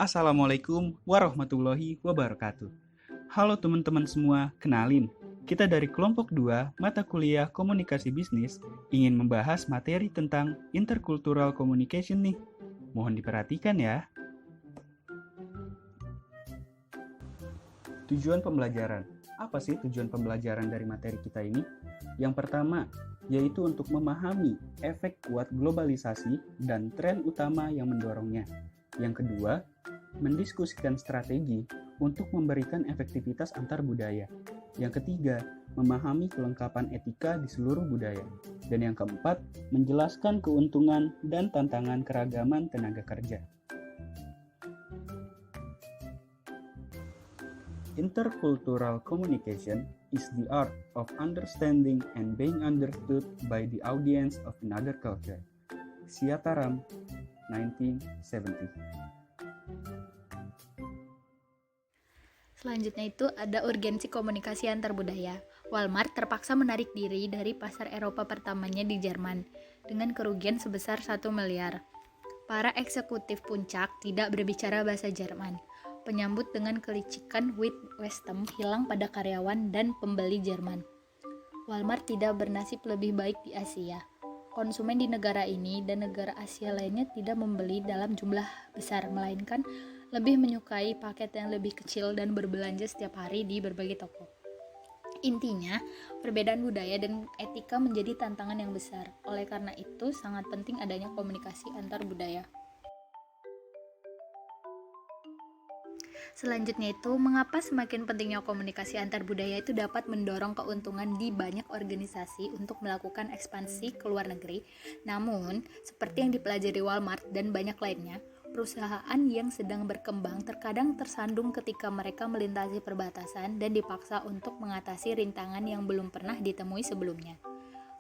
Assalamualaikum warahmatullahi wabarakatuh. Halo teman-teman semua, kenalin. Kita dari kelompok 2 mata kuliah komunikasi bisnis ingin membahas materi tentang intercultural communication nih. Mohon diperhatikan ya. Tujuan pembelajaran. Apa sih tujuan pembelajaran dari materi kita ini? Yang pertama, yaitu untuk memahami efek kuat globalisasi dan tren utama yang mendorongnya. Yang kedua, mendiskusikan strategi untuk memberikan efektivitas antar budaya. Yang ketiga, memahami kelengkapan etika di seluruh budaya. Dan yang keempat, menjelaskan keuntungan dan tantangan keragaman tenaga kerja. Intercultural communication is the art of understanding and being understood by the audience of another culture. Siataram, 1970. Selanjutnya itu ada urgensi komunikasi antar budaya. Walmart terpaksa menarik diri dari pasar Eropa pertamanya di Jerman dengan kerugian sebesar 1 miliar. Para eksekutif puncak tidak berbicara bahasa Jerman. Penyambut dengan kelicikan West-Westem hilang pada karyawan dan pembeli Jerman. Walmart tidak bernasib lebih baik di Asia. Konsumen di negara ini dan negara Asia lainnya tidak membeli dalam jumlah besar, melainkan lebih menyukai paket yang lebih kecil dan berbelanja setiap hari di berbagai toko. Intinya, perbedaan budaya dan etika menjadi tantangan yang besar. Oleh karena itu, sangat penting adanya komunikasi antar budaya. Selanjutnya itu, mengapa semakin pentingnya komunikasi antar budaya itu dapat mendorong keuntungan di banyak organisasi untuk melakukan ekspansi ke luar negeri. Namun, seperti yang dipelajari Walmart dan banyak lainnya, perusahaan yang sedang berkembang terkadang tersandung ketika mereka melintasi perbatasan dan dipaksa untuk mengatasi rintangan yang belum pernah ditemui sebelumnya.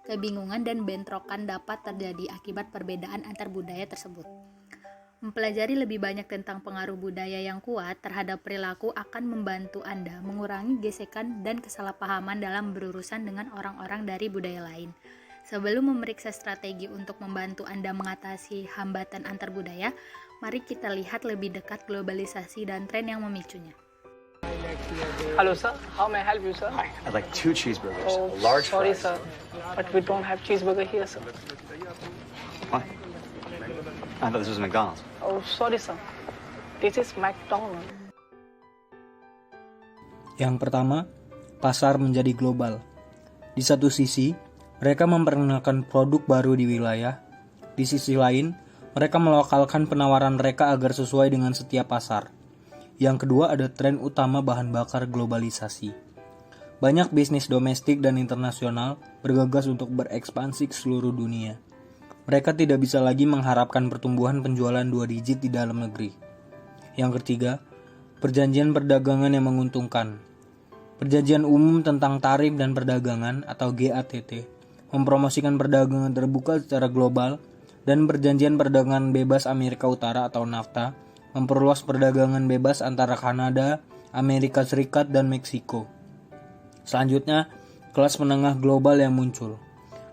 Kebingungan dan bentrokan dapat terjadi akibat perbedaan antar budaya tersebut. Mempelajari lebih banyak tentang pengaruh budaya yang kuat terhadap perilaku akan membantu Anda mengurangi gesekan dan kesalahpahaman dalam berurusan dengan orang-orang dari budaya lain. Sebelum memeriksa strategi untuk membantu Anda mengatasi hambatan antar budaya, mari kita lihat lebih dekat globalisasi dan tren yang memicunya. Hello sir, how may I help you sir? Hi, I'd like 2 cheeseburgers, Oh, a large sorry fries. sir, but we don't have cheeseburger here sir. What? I thought this was McDonald's. Oh, sorry sir, this is McDonald's. Yang pertama, pasar menjadi global. Di satu sisi, mereka memperkenalkan produk baru di wilayah. Di sisi lain, mereka melokalkan penawaran mereka agar sesuai dengan setiap pasar. Yang kedua ada tren utama bahan bakar globalisasi. Banyak bisnis domestik dan internasional bergegas untuk berekspansi ke seluruh dunia. Mereka tidak bisa lagi mengharapkan pertumbuhan penjualan 2 digit di dalam negeri. Yang ketiga, perjanjian perdagangan yang menguntungkan. Perjanjian Umum tentang Tarif dan Perdagangan atau GATT mempromosikan perdagangan terbuka secara global dan perjanjian perdagangan bebas Amerika Utara atau NAFTA memperluas perdagangan bebas antara Kanada, Amerika Serikat, dan Meksiko. Selanjutnya, kelas menengah global yang muncul.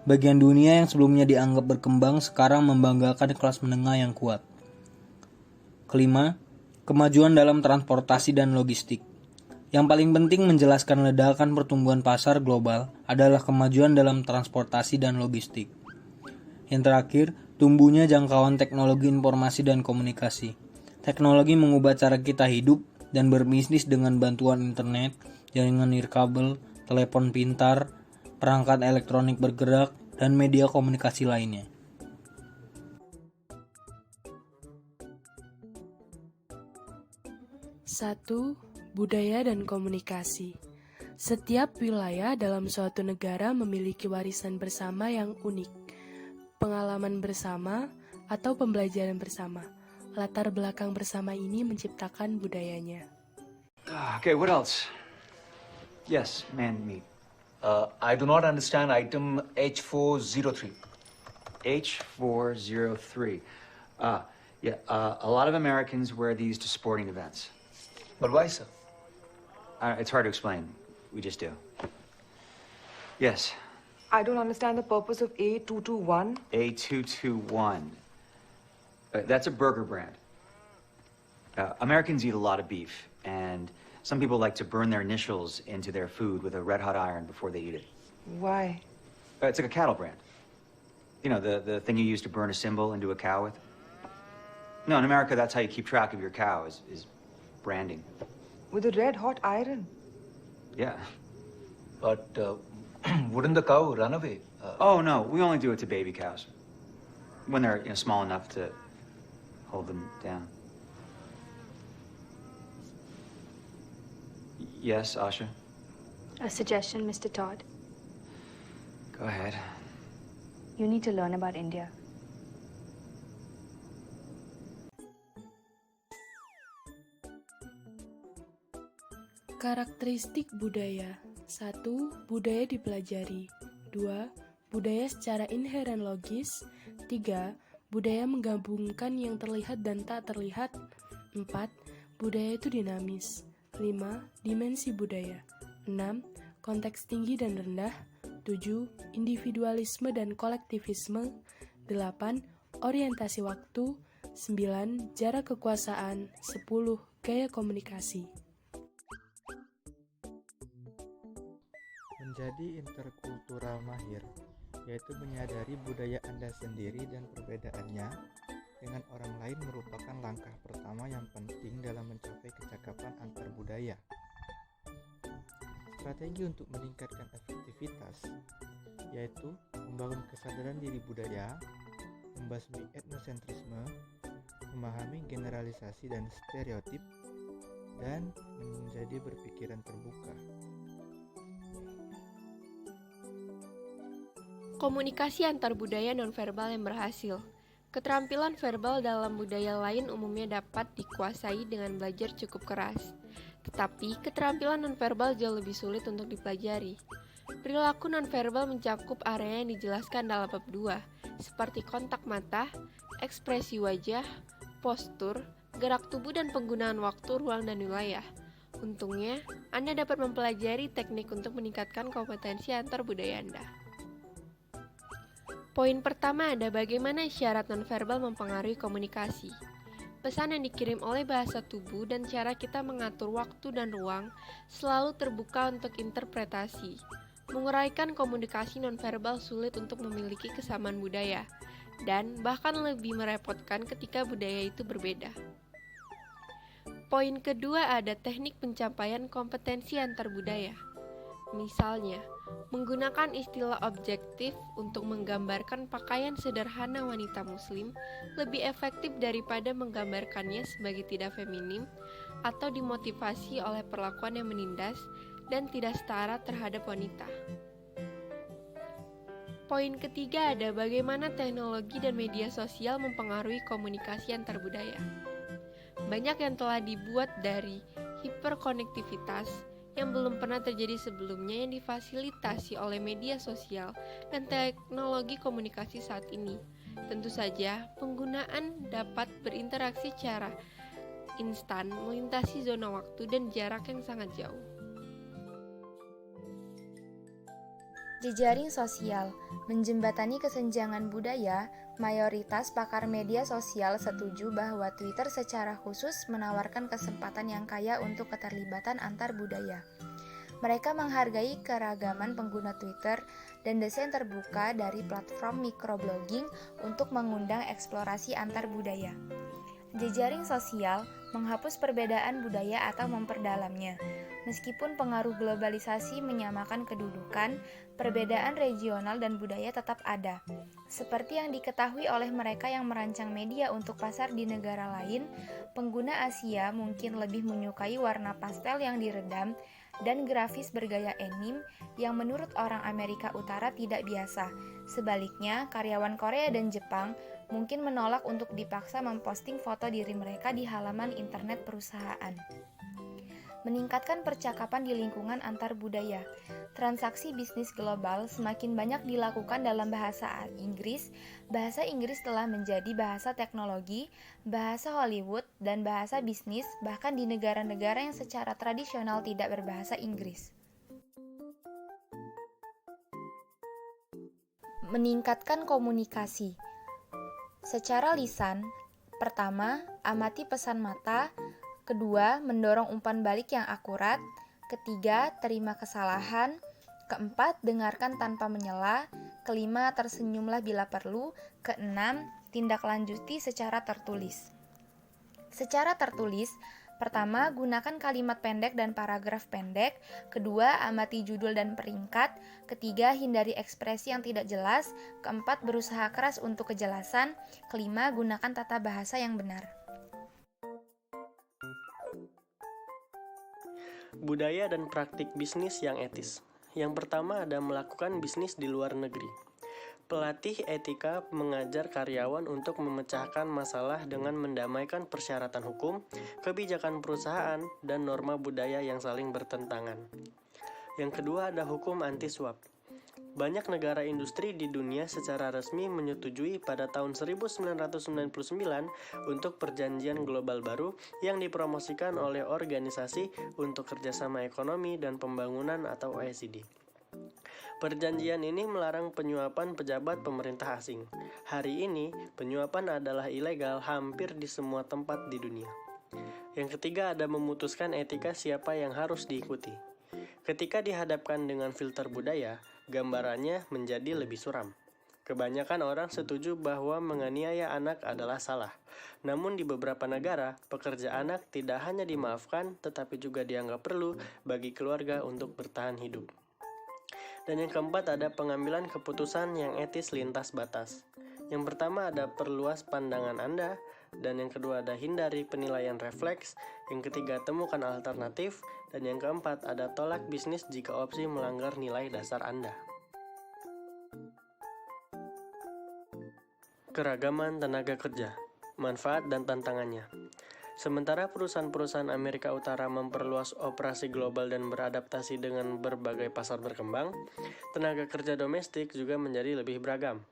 Bagian dunia yang sebelumnya dianggap berkembang sekarang membanggakan kelas menengah yang kuat. Kelima, kemajuan dalam transportasi dan logistik. Yang paling penting menjelaskan ledakan pertumbuhan pasar global adalah kemajuan dalam transportasi dan logistik. Yang terakhir, tumbuhnya jangkauan teknologi informasi dan komunikasi. Teknologi mengubah cara kita hidup dan berbisnis dengan bantuan internet, jaringan nirkabel, telepon pintar, perangkat elektronik bergerak, dan media komunikasi lainnya. Satu, budaya dan komunikasi. Setiap wilayah dalam suatu negara memiliki warisan bersama yang unik, pengalaman bersama atau pembelajaran bersama. Latar belakang bersama ini menciptakan budayanya. Okay, what else? Yes, man meat. I do not understand item H403. H403. A lot of Americans wear these to sporting events. But why, sir? It's hard to explain. We just do. Yes. I don't understand the purpose of A221. A221. That's a burger brand. Americans eat a lot of beef, and some people like to burn their initials into their food with a red-hot iron before they eat it. Why? It's like a cattle brand. You know, the thing you use to burn a symbol into a cow with? No, in America, that's how you keep track of your cow, is branding. With a red hot iron? Yeah. But wouldn't the cow run away? Oh, no, we only do it to baby cows. When they're small enough to hold them down. Yes, Asha? A suggestion, Mr. Todd. Go ahead. You need to learn about India. Karakteristik budaya. 1. Budaya dipelajari. 2. Budaya secara inheren logis. 3. Budaya menggabungkan yang terlihat dan tak terlihat. 4. Budaya itu dinamis. 5. Dimensi budaya. 6. Konteks tinggi dan rendah. 7. Individualisme dan kolektivisme. 8. Orientasi waktu. 9. Jarak kekuasaan. 10. Gaya komunikasi. Menjadi interkultural mahir, yaitu menyadari budaya Anda sendiri dan perbedaannya dengan orang lain merupakan langkah pertama yang penting dalam mencapai kecakapan antar budaya. Strategi untuk meningkatkan efektivitas yaitu membangun kesadaran diri budaya, membasmi etnosentrisme, memahami generalisasi dan stereotip, dan menjadi berpikiran terbuka. Komunikasi antar budaya nonverbal yang berhasil. Keterampilan verbal dalam budaya lain umumnya dapat dikuasai dengan belajar cukup keras. Tetapi, keterampilan nonverbal jauh lebih sulit untuk dipelajari. Perilaku nonverbal mencakup area yang dijelaskan dalam bab 2, seperti kontak mata, ekspresi wajah, postur, gerak tubuh dan penggunaan waktu, ruang, dan wilayah. Untungnya, Anda dapat mempelajari teknik untuk meningkatkan kompetensi antar budaya Anda. Poin pertama ada bagaimana isyarat nonverbal mempengaruhi komunikasi. Pesan yang dikirim oleh bahasa tubuh dan cara kita mengatur waktu dan ruang selalu terbuka untuk interpretasi. Menguraikan komunikasi nonverbal sulit untuk memiliki kesamaan budaya, dan bahkan lebih merepotkan ketika budaya itu berbeda. Poin kedua ada teknik pencapaian kompetensi antar budaya. Misalnya, menggunakan istilah objektif untuk menggambarkan pakaian sederhana wanita muslim lebih efektif daripada menggambarkannya sebagai tidak feminim atau dimotivasi oleh perlakuan yang menindas dan tidak setara terhadap wanita. Poin ketiga ada bagaimana teknologi dan media sosial mempengaruhi komunikasi antar budaya. Banyak yang telah dibuat dari hiperkonektivitas yang belum pernah terjadi sebelumnya yang difasilitasi oleh media sosial dan teknologi komunikasi saat ini. Tentu saja, penggunaan dapat berinteraksi secara instan, melintasi zona waktu dan jarak yang sangat jauh. Jejaring sosial menjembatani kesenjangan budaya. Mayoritas pakar media sosial setuju bahwa Twitter secara khusus menawarkan kesempatan yang kaya untuk keterlibatan antar budaya. Mereka menghargai keragaman pengguna Twitter dan desain terbuka dari platform microblogging untuk mengundang eksplorasi antar budaya. Jejaring sosial menghapus perbedaan budaya atau memperdalamnya. Meskipun pengaruh globalisasi menyamakan kedudukan, perbedaan regional dan budaya tetap ada. Seperti yang diketahui oleh mereka yang merancang media untuk pasar di negara lain, pengguna Asia mungkin lebih menyukai warna pastel yang diredam dan grafis bergaya anime yang menurut orang Amerika Utara tidak biasa. Sebaliknya, karyawan Korea dan Jepang mungkin menolak untuk dipaksa memposting foto diri mereka di halaman internet perusahaan. Meningkatkan percakapan di lingkungan antar budaya. Transaksi bisnis global semakin banyak dilakukan dalam bahasa Inggris. Bahasa Inggris telah menjadi bahasa teknologi, bahasa Hollywood, dan bahasa bisnis bahkan di negara-negara yang secara tradisional tidak berbahasa Inggris. Meningkatkan komunikasi. Secara lisan, pertama, amati pesan mata, Kedua, mendorong umpan balik yang akurat. Ketiga, terima kesalahan. Keempat, dengarkan tanpa menyela. Kelima, tersenyumlah bila perlu. Keenam, tindak lanjuti secara tertulis. Secara tertulis, pertama, gunakan kalimat pendek dan paragraf pendek. Kedua, amati judul dan peringkat. Ketiga, hindari ekspresi yang tidak jelas. Keempat, berusaha keras untuk kejelasan. Kelima, gunakan tata bahasa yang benar. Budaya dan praktik bisnis yang etis. Yang pertama ada melakukan bisnis di luar negeri. Pelatih etika mengajar karyawan untuk memecahkan masalah dengan mendamaikan persyaratan hukum, kebijakan perusahaan, dan norma budaya yang saling bertentangan. Yang kedua ada hukum anti-suap. Banyak negara industri di dunia secara resmi menyetujui pada tahun 1999 untuk perjanjian global baru yang dipromosikan oleh Organisasi untuk Kerjasama Ekonomi dan Pembangunan atau OECD. Perjanjian ini melarang penyuapan pejabat pemerintah asing. Hari ini, penyuapan adalah ilegal hampir di semua tempat di dunia. Yang ketiga ada memutuskan etika siapa yang harus diikuti. Ketika dihadapkan dengan filter budaya, gambarannya menjadi lebih suram. Kebanyakan orang setuju bahwa menganiaya anak adalah salah. Namun di beberapa negara, pekerja anak tidak hanya dimaafkan, tetapi juga dianggap perlu bagi keluarga untuk bertahan hidup. Dan yang keempat ada pengambilan keputusan yang etis lintas batas. Yang pertama ada perluas pandangan Anda, dan yang kedua ada hindari penilaian refleks, yang ketiga temukan alternatif, dan yang keempat ada tolak bisnis jika opsi melanggar nilai dasar Anda. Keragaman tenaga kerja, manfaat dan tantangannya. Sementara perusahaan-perusahaan Amerika Utara memperluas operasi global dan beradaptasi dengan berbagai pasar berkembang, tenaga kerja domestik juga menjadi lebih beragam.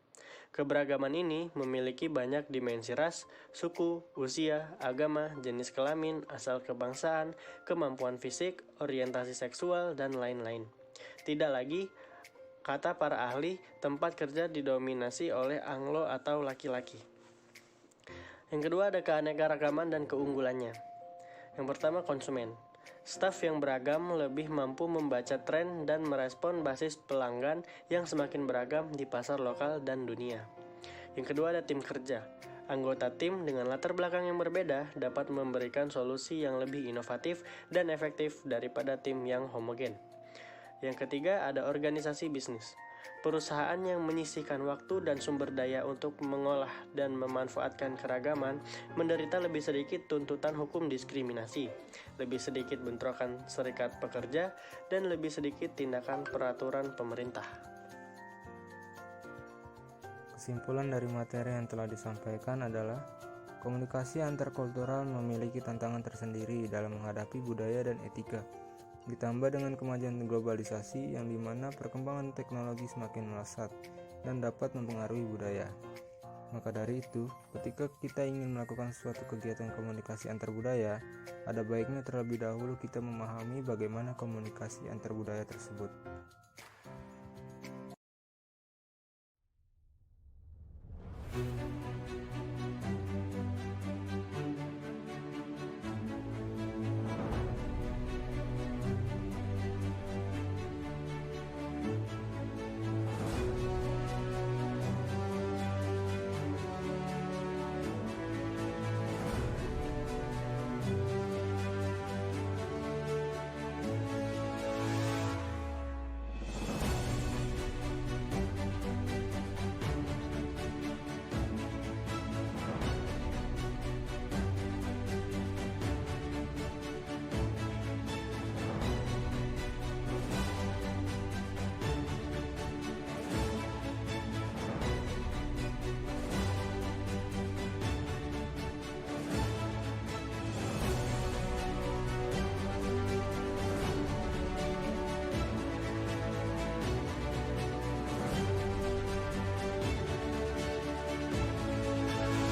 Keberagaman ini memiliki banyak dimensi ras, suku, usia, agama, jenis kelamin, asal kebangsaan, kemampuan fisik, orientasi seksual, dan lain-lain. Tidak lagi, kata para ahli, tempat kerja didominasi oleh Anglo atau laki-laki. Yang kedua ada keanekaragaman dan keunggulannya. Yang pertama konsumen. Staf yang beragam lebih mampu membaca tren dan merespon basis pelanggan yang semakin beragam di pasar lokal dan dunia. Yang kedua ada tim kerja. Anggota tim dengan latar belakang yang berbeda dapat memberikan solusi yang lebih inovatif dan efektif daripada tim yang homogen. Yang ketiga ada organisasi bisnis. Perusahaan yang menyisihkan waktu dan sumber daya untuk mengolah dan memanfaatkan keragaman menderita lebih sedikit tuntutan hukum diskriminasi, lebih sedikit bentrokan serikat pekerja, dan lebih sedikit tindakan peraturan pemerintah. Kesimpulan dari materi yang telah disampaikan adalah komunikasi antarkultural memiliki tantangan tersendiri dalam menghadapi budaya dan etika. Ditambah dengan kemajuan globalisasi yang dimana perkembangan teknologi semakin melesat dan dapat mempengaruhi budaya. Maka dari itu, ketika kita ingin melakukan suatu kegiatan komunikasi antar budaya, ada baiknya terlebih dahulu kita memahami bagaimana komunikasi antar budaya tersebut.